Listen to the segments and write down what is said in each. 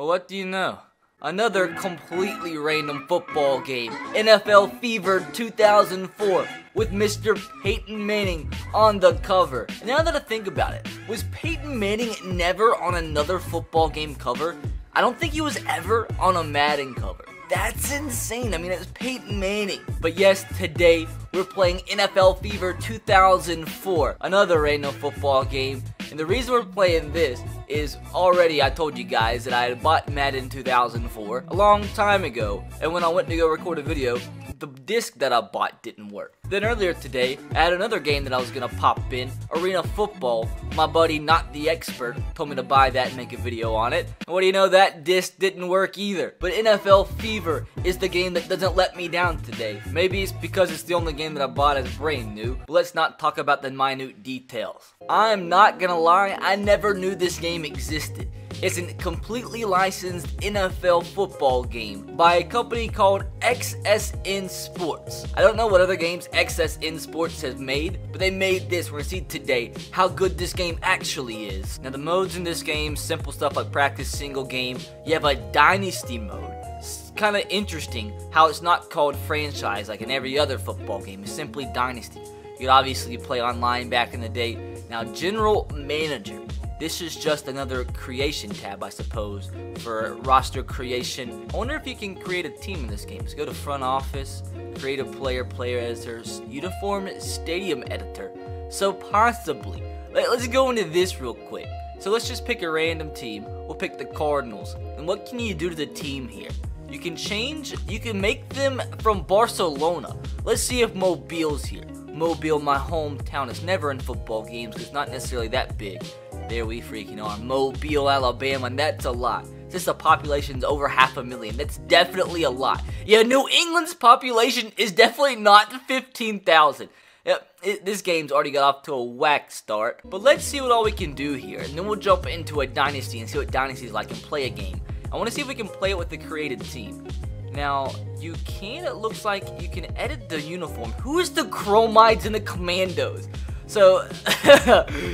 Well, what do you know? Another completely random football game, NFL Fever 2004, with Mr. Peyton Manning on the cover. And now that I think about it, was Peyton Manning never on another football game cover? I don't think he was ever on a Madden cover. That's insane. I mean, it's Peyton Manning. But yes, today we're playing NFL Fever 2004, another random football game. And the reason we're playing this is already I told you guys that I had bought Madden 2004 a long time ago. And when I went to go record a video, the disc that I bought didn't work. Then earlier today, I had another game that I was gonna pop in, Arena Football. My buddy, Not the Expert, told me to buy that and make a video on it. And what do you know, that disc didn't work either. But NFL Fever is the game that doesn't let me down today. Maybe it's because it's the only game that I bought as brand new, but let's not talk about the minute details. I'm not gonna lie, I never knew this game existed. It's a completely licensed NFL football game by a company called XSN Sports. I don't know what other games XSN Sports has made, but they made this. We're gonna see today how good this game actually is. Now the modes in this game, simple stuff like practice, single game. You have a dynasty mode. It's kind of interesting how it's not called franchise like in every other football game. It's simply dynasty. You could obviously play online back in the day. Now general manager. This is just another creation tab, I suppose, for roster creation. I wonder if you can create a team in this game. So go to front office, create a player editor, uniform stadium editor. So possibly, let's go into this real quick. So let's just pick a random team. We'll pick the Cardinals. And what can you do to the team here? You can make them from Barcelona. Let's see if Mobile's here. Mobile, my hometown, is never in football games because it's not necessarily that big. There we freaking are. Mobile, Alabama, and that's a lot. Since the population's over 500,000, that's definitely a lot. Yeah, New England's population is definitely not 15,000. Yep, this game's already got off to a whack start. But let's see what all we can do here, and then we'll jump into a dynasty and see what dynasty is like and play a game. I want to see if we can play it with the created team. Now, it looks like you can edit the uniform. Who is the Chromides and the Commandos? So,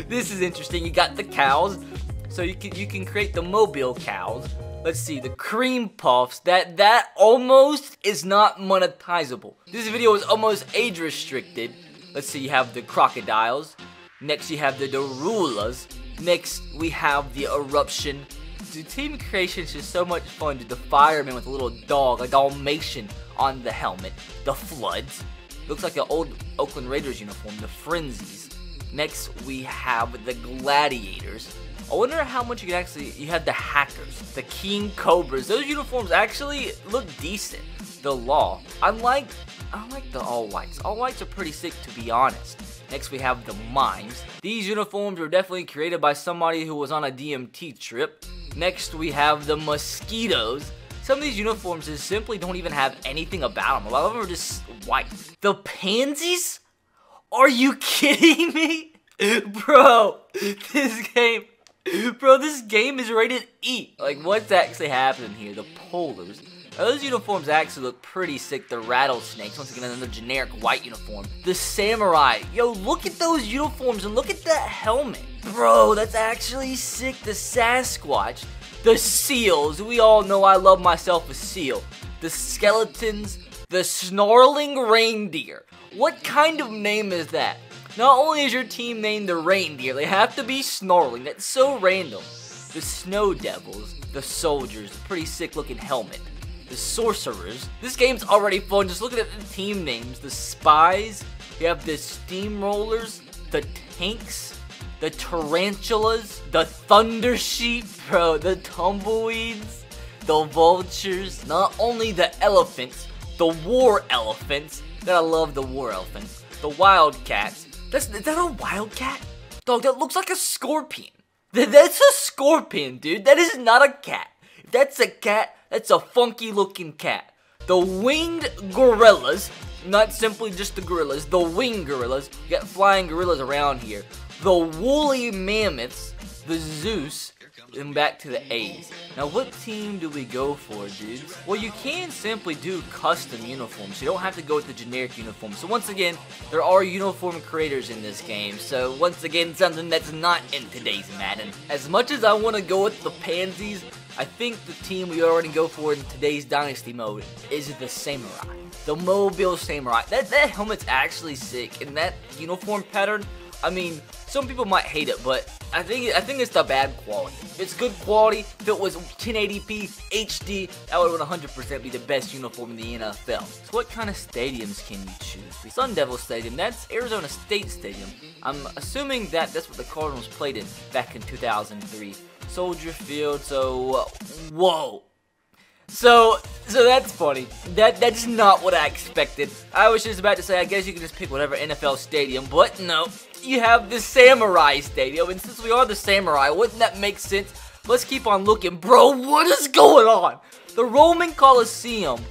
this is interesting. You got the cows. So you can create the Mobile cows. Let's see, the cream puffs. That almost is not monetizable. This video is almost age restricted. Let's see, you have the crocodiles. Next you have the Derulas. Next we have the eruption. The team creation is just so much fun. Dude, the fireman with a little dog, a Dalmatian on the helmet. The floods. Looks like an old Oakland Raiders uniform. The frenzies. Next we have the gladiators. I wonder how much you have the hackers, the king cobras. Those uniforms actually look decent. The law. I like the all whites. All whites are pretty sick, to be honest. Next we have the mimes. These uniforms were definitely created by somebody who was on a DMT trip. Next we have the mosquitoes. Some of these uniforms just simply don't even have anything about them. A lot of them are just white. The pansies? Are you kidding me? Bro, this game is rated E. Like, what's actually happening here? The polars. Now, those uniforms actually look pretty sick. The rattlesnakes, once again, another generic white uniform. The samurai. Yo, look at those uniforms and look at that helmet. Bro, that's actually sick. The Sasquatch. The seals. We all know I love myself a seal. The skeletons. The snarling reindeer. What kind of name is that? Not only is your team named the reindeer, they have to be snarling. That's so random. The snow devils. The soldiers. Pretty sick looking helmet. The sorcerers. This game's already fun. Just looking at the team names. The spies. You have the steamrollers. The tanks. The tarantulas. The thunder sheep. Bro, the tumbleweeds. The vultures. Not only the elephants. The war elephants. I love the war elephants. The wildcats. Is that a wildcat? Dog, that looks like a scorpion. That's a scorpion, dude. That is not a cat. If that's a cat, that's a funky looking cat. The winged gorillas. Not simply just the gorillas. The winged gorillas. You got flying gorillas around here. The woolly mammoths. The Zeus. And back to the A's. Now, what team do we go for, dudes? Well, you can simply do custom uniforms. You don't have to go with the generic uniform. So once again, there are uniform creators in this game. So once again, something that's not in today's Madden. As much as I want to go with the pansies, I think the team we already go for in today's Dynasty mode is the Samurai. The Mobile Samurai. That helmet's actually sick, and that uniform pattern, I mean, some people might hate it, but I think it's the bad quality. If it's good quality, if it was 1080p HD, that would 100% be the best uniform in the NFL. So what kind of stadiums can you choose? The Sun Devil Stadium, that's Arizona State Stadium. I'm assuming that's what the Cardinals played in back in 2003. Soldier Field, so whoa. So that's funny. That's not what I expected. I was just about to say, I guess you can just pick whatever NFL stadium, but no. You have the Samurai Stadium, and since we are the Samurai, wouldn't that make sense? Let's keep on looking. Bro, what is going on? The Roman Coliseum,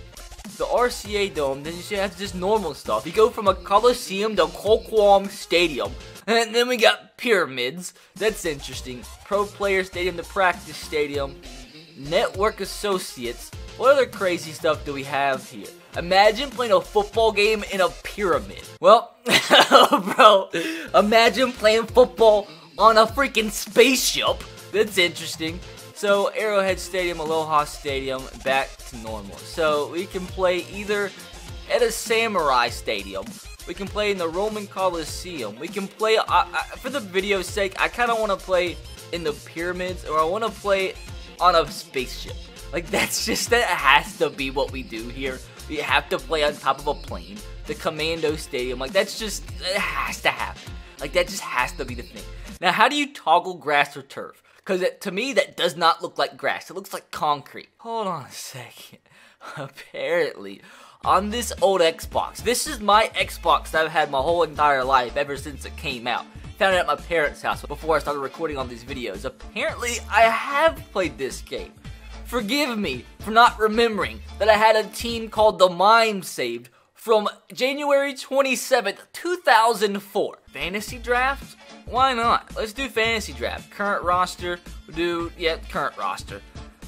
the RCA Dome, then you have just normal stuff. You go from a Coliseum to Colquhoun Stadium, and then we got pyramids. That's interesting. Pro Player Stadium to Practice Stadium. Network Associates. What other crazy stuff do we have here? Imagine playing a football game in a pyramid. Well, bro, imagine playing football on a freaking spaceship. That's interesting. So, Arrowhead Stadium, Aloha Stadium, back to normal. So, we can play either at a Samurai Stadium. We can play in the Roman Coliseum. We can play, for the video's sake, I kind of want to play in the pyramids, or I want to play on a spaceship. Like, that has to be what we do here. We have to play on top of a plane. The Commando Stadium, like, it has to happen. Like, that just has to be the thing. Now, how do you toggle grass or turf? Because to me, that does not look like grass. It looks like concrete. Hold on a second. Apparently, on this old Xbox, this is my Xbox that I've had my whole entire life, ever since it came out. Found it at my parents' house before I started recording all these videos. Apparently, I have played this game. Forgive me for not remembering that I had a team called the Mime saved from January 27th, 2004. Fantasy draft? Why not? Let's do fantasy draft. Current roster. Current roster.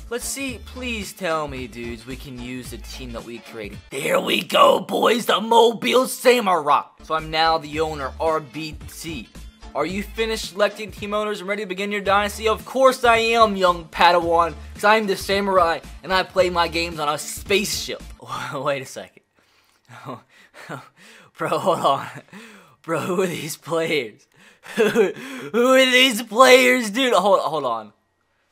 Let's see. Please tell me, dudes, we can use the team that we created. There we go, boys. The Mobile Samurai. So I'm now the owner, RBT. Are you finished selecting team owners and ready to begin your dynasty? Of course I am, young Padawan, because I'm the Samurai, and I play my games on a spaceship. Wait a second. Bro, hold on. Bro, who are these players? Who are these players, dude? Hold on.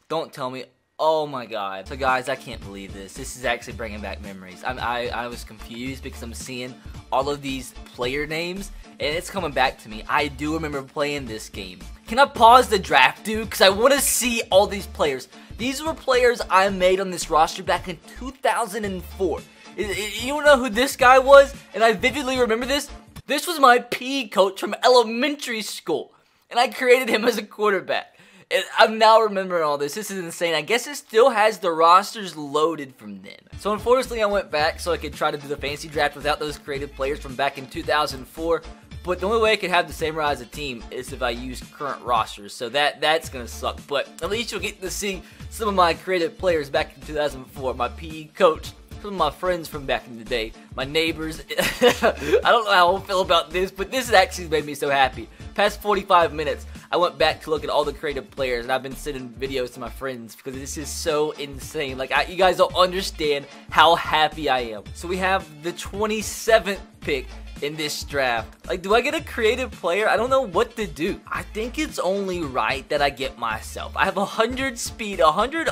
Don't tell me. Oh my god. So guys, I can't believe this. This is actually bringing back memories. I was confused because I'm seeing all of these player names, and it's coming back to me. I do remember playing this game. Can I pause the draft, dude? Because I want to see all these players. These were players I made on this roster back in 2004. You know who this guy was? And I vividly remember this. This was my PE coach from elementary school, and I created him as a quarterback. And I'm now remembering all this. This is insane. I guess it still has the rosters loaded from then. So unfortunately, I went back so I could try to do the fantasy draft without those created players from back in 2004. But the only way I could have the Samurai as a team is if I use current rosters. So that's gonna suck. But at least you'll get to see some of my created players back in 2004. My PE coach, some of my friends from back in the day, my neighbors. I don't know how I feel about this, but this has actually made me so happy. Past 45 minutes, I went back to look at all the creative players, and I've been sending videos to my friends because this is so insane. Like, you guys don't understand how happy I am. So we have the 27th pick in this draft. Like, do I get a creative player? I don't know what to do. I think it's only right that I get myself. I have 100 speed, 100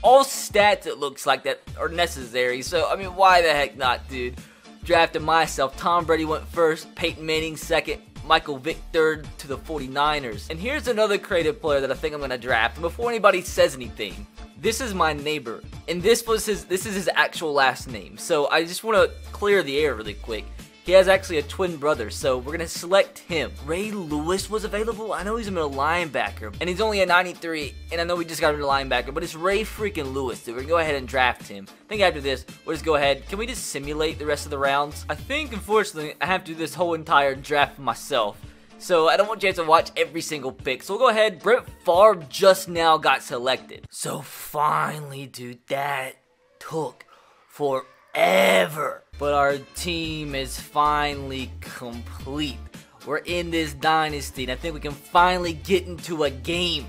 all stats, it looks like, that are necessary. So, I mean, why the heck not, dude? Drafted myself. Tom Brady went first, Peyton Manning second, Michael Vick third to the 49ers. And here's another creative player that I think I'm going to draft. And before anybody says anything, this is my neighbor. And this is his actual last name. So I just want to clear the air really quick. He has actually a twin brother, so we're going to select him. Ray Lewis was available. I know he's a middle linebacker, and he's only a 93, and I know we just got a middle linebacker, but it's Ray freaking Lewis, dude. We're going to go ahead and draft him. I think after this, we'll just go ahead. Can we just simulate the rest of the rounds? I think, unfortunately, I have to do this whole entire draft myself, so I don't want you guys to watch every single pick. So we'll go ahead. Brett Favre just now got selected. So finally, dude, that took forever. But our team is finally complete. We're in this dynasty, and I think we can finally get into a game,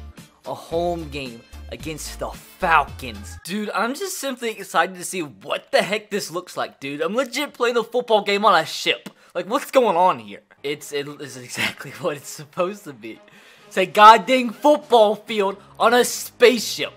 a home game. against the Falcons. Dude, I'm just simply excited to see what the heck this looks like, dude. I'm legit playing a football game on a ship. Like, what's going on here? It is exactly what it's supposed to be. It's a goddamn football field on a spaceship.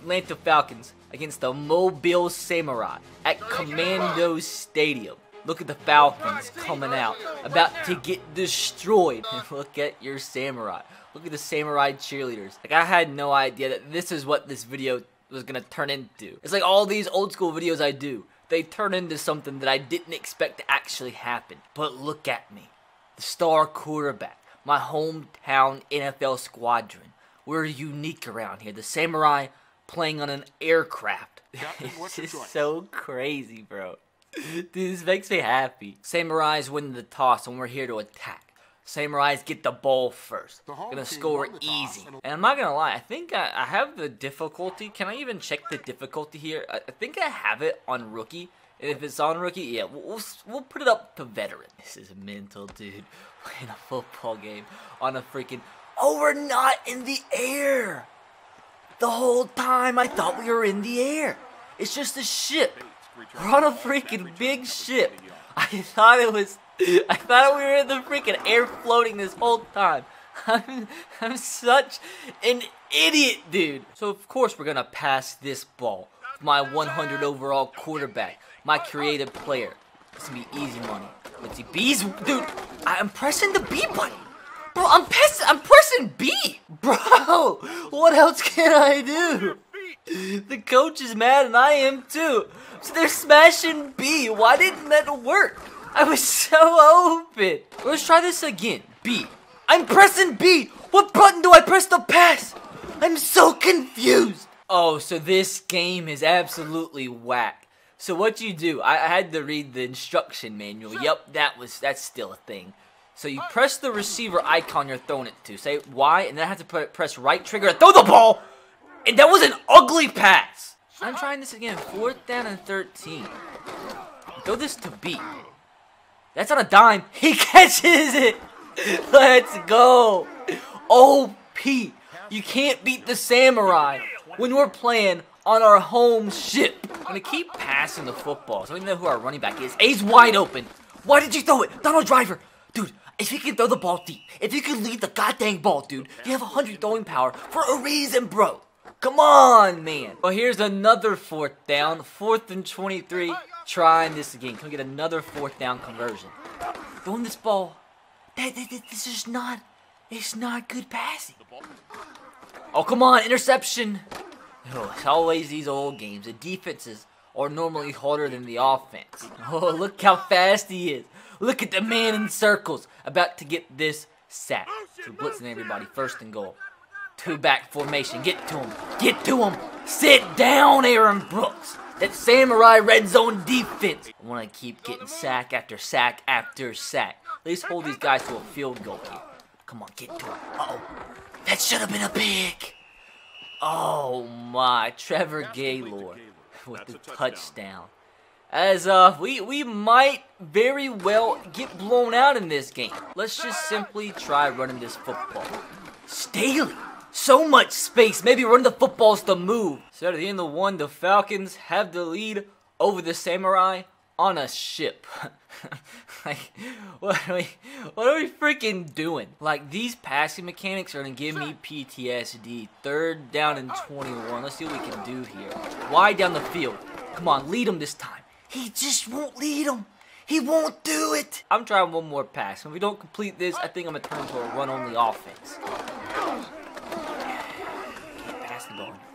Atlanta Falcons against the Mobile Samurai at Commando Stadium. Look at the Falcons coming out, about to get destroyed. And look at your Samurai. Look at the Samurai cheerleaders. Like, I had no idea that this is what this video was gonna turn into. It's like all these old school videos I do. They turn into something that I didn't expect to actually happen. But look at me. The star quarterback. My hometown NFL squadron. We're unique around here. The Samurai playing on an aircraft. It's just so crazy, bro. Dude, this makes me happy. Samurais win the toss and we're here to attack. Samurais get the ball first. Gonna score easy. And I'm not gonna lie, I think I have the difficulty. Can I even check the difficulty here? I think I have it on rookie. And if it's on rookie, yeah, we'll put it up to veteran. This is mental, dude. Playing a football game on a freaking... Oh, we're not in the air! The whole time I thought we were in the air. It's just a ship. We're on a freaking big ship. I thought we were in the freaking air floating this whole time. I'm such an idiot, dude. So of course we're gonna pass this ball. My 100 overall quarterback, my creative player. It's gonna be easy money. Let's see, B's, dude. I'm pressing the B button, bro. I'm pressing B, bro. What else can I do? The coach is mad and I am too. So they're smashing B. Why didn't that work? I was so open. Let's try this again. B. I'm pressing B. What button do I press to pass? I'm so confused. Oh, so this game is absolutely whack. So what you do, I had to read the instruction manual. Yep, that's still a thing. So you press the receiver icon you're throwing it to. Say Y, and then I have to press right trigger to throw the ball. And that was an ugly pass. I'm trying this again. 4th down and 13. Throw this to B. That's on a dime. He catches it. Let's go. OP. You can't beat the Samurai when we're playing on our home ship. I'm going to keep passing the football. So we know who our running back is. A's wide open. Why did you throw it? Donald Driver. Dude, if you can throw the ball deep, if you can lead the goddamn ball, dude, you have 100 throwing power for a reason, bro. Come on, man. Well, here's another 4th down. 4th and 23. Trying this again. Can we get another 4th down conversion? Throwing this ball. This is not... It's not good passing. Oh, come on. Interception. Oh, it's always these old games. The defenses are normally harder than the offense. Oh, look how fast he is. Look at the man in circles. About to get this sack. So blitzing everybody. 1st and goal. 2-back formation. Get to him. Get to him. Sit down, Aaron Brooks. That Samurai red zone defense. I want to keep getting sack after sack after sack. At least hold these guys to a field goal here. Come on, get to him. Uh-oh. That should have been a pick. Oh, my. Trevor Gaylord with the touchdown. As, we might very well get blown out in this game. Let's just simply try running this football. Staley. So much space. Maybe run the footballs to move. So at the end of 1, the Falcons have the lead over the Samurai on a ship. Like, what are we freaking doing? Like, these passing mechanics are gonna give me PTSD. 3rd down and 21. Let's see what we can do here. Wide down the field. Come on, lead him this time. He just won't lead him. He won't do it. I'm trying one more pass. If we don't complete this, I think I'm gonna turn into a run-only offense.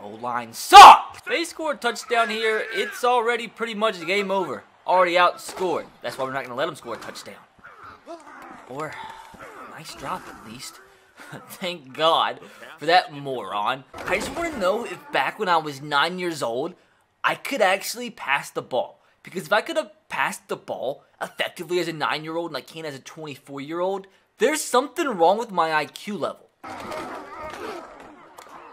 O-line sucks! They scored a touchdown here. It's already pretty much game over. Already outscored. That's why we're not going to let them score a touchdown. Or, nice drop at least. Thank God for that moron. I just want to know if back when I was 9 years old, I could actually pass the ball. Because if I could have passed the ball effectively as a 9-year-old and I can't as a 24-year-old, there's something wrong with my IQ level.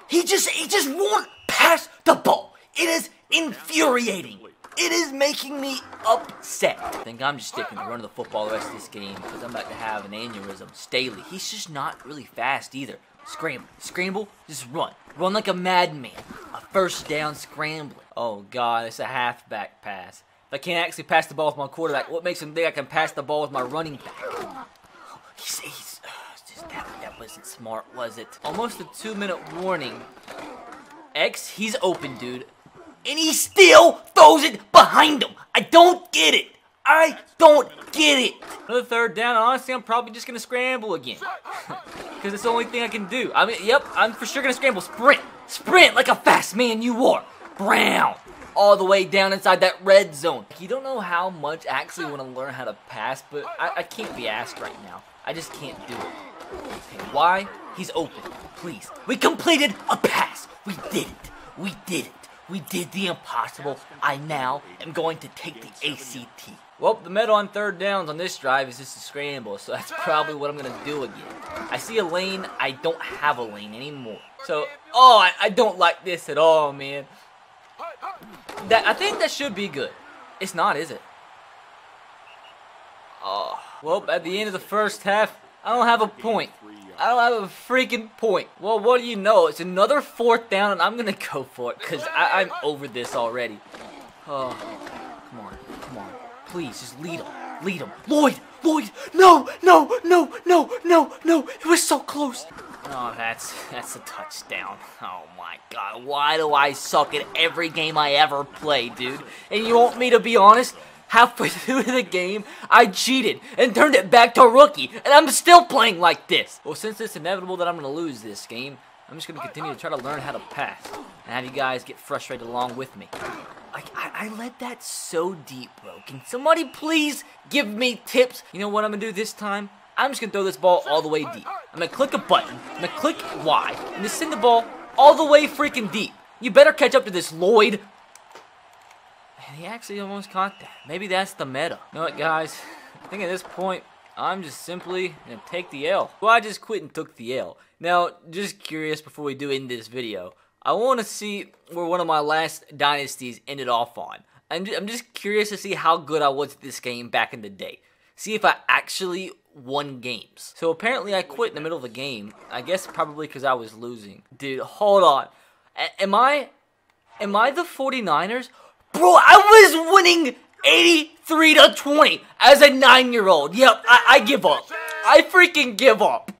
He just won't pass the ball. It is infuriating. It is making me upset. I think I'm just sticking to running the football the rest of this game because I'm about to have an aneurysm. Staley, he's just not really fast either. Scramble. Scramble. Just run. Run like a madman. A first down scrambling. Oh, God. It's a halfback pass. If I can't actually pass the ball with my quarterback, what makes him think I can pass the ball with my running back? That wasn't smart, was it? Almost a 2-minute warning. X, he's open, dude. And he still throws it behind him. I don't get it. I don't get it. Another third down, and honestly, I'm probably just going to scramble again. Because it's the only thing I can do. I mean, yep, I'm for sure going to scramble. Sprint. Sprint like a fast man you are. Brown. All the way down inside that red zone. You don't know how much I actually want to learn how to pass, but I can't be asked right now. I just can't do it. Okay, why? He's open. Please. We completed a pass. We did it. We did it. We did the impossible. I now am going to take the ACT. Well, the meta on third downs on this drive is just a scramble, so that's probably what I'm going to do again. I see a lane. I don't have a lane anymore. So, I don't like this at all, man. I think that should be good. It's not, is it? Oh, well, at the end of the first half, I don't have a point. I don't have a freaking point. Well, what do you know? It's another fourth down, and I'm going to go for it because I'm over this already. Oh, come on. Come on. Please, just lead him. Lead him. Lloyd! Lloyd! No! No! No! No! No! No! It was so close. Oh, that's a touchdown. Oh, my God. Why do I suck at every game I ever play, dude? And you want me to be honest? Halfway through the game, I cheated and turned it back to rookie, and I'm still playing like this. Well, since it's inevitable that I'm going to lose this game, I'm just going to continue to try to learn how to pass and have you guys get frustrated along with me. Like, I let that so deep, bro. Can somebody please give me tips? You know what I'm going to do this time? I'm just going to throw this ball all the way deep. I'm going to click a button, I'm going to click Y, and just send the ball all the way freaking deep. You better catch up to this, Lloyd. And he actually almost caught that. Maybe that's the meta. You know what, guys? I think at this point, I'm just simply going to take the L. Well, I just quit and took the L. Now, just curious before we do end this video, I want to see where one of my last dynasties ended off on. I'm just curious to see how good I was at this game back in the day. See if I actually won games. So apparently I quit in the middle of the game. I guess probably because I was losing. Dude, hold on. Am I the 49ers? Bro, I was winning 83-20 as a 9-year-old. Yep, I give up. I freaking give up.